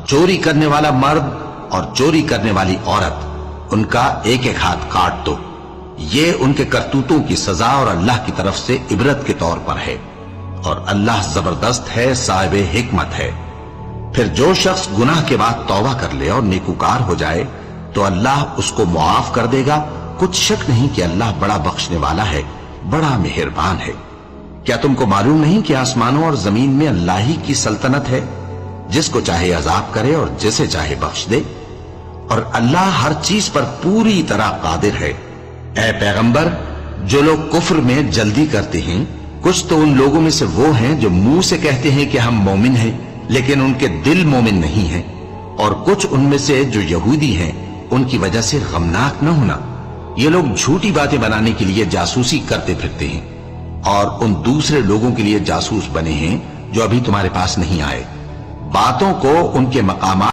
चोरी करने वाला मर्द और चोरी करने वाली औरत, उनका एक एक हाथ काट दो। ये उनके करतूतों की सजा और अल्लाह की तरफ से इबरत के तौर पर है, और अल्लाह जबरदस्त है, साहिब हिकमत है। फिर जो शख्स गुनाह के बाद तौबा कर ले और नेकूकार हो जाए तो अल्लाह उसको मुआफ कर देगा। कुछ शक नहीं कि अल्लाह बड़ा बख्शने वाला है, बड़ा मेहरबान है। क्या तुमको मालूम नहीं कि आसमानों और जमीन में अल्लाह ही की सल्तनत है, जिसको चाहे अजाब करे और जिसे चाहे बख्श दे, और अल्लाह हर चीज पर पूरी तरह कादिर है। ऐ पैगंबर, जो लोग कुफ्र में जल्दी करते हैं, कुछ तो उन लोगों में से वो हैं जो मुंह से कहते हैं कि हम मोमिन हैं, लेकिन उनके दिल मोमिन नहीं हैं, और कुछ उनमें से जो यहूदी हैं, उनकी वजह से गमनाक न होना। ये लोग झूठी बातें बनाने के लिए जासूसी करते फिरते हैं, और उन दूसरे लोगों के लिए जासूस बने हैं जो अभी तुम्हारे पास नहीं आए। बातों को उनके मकामात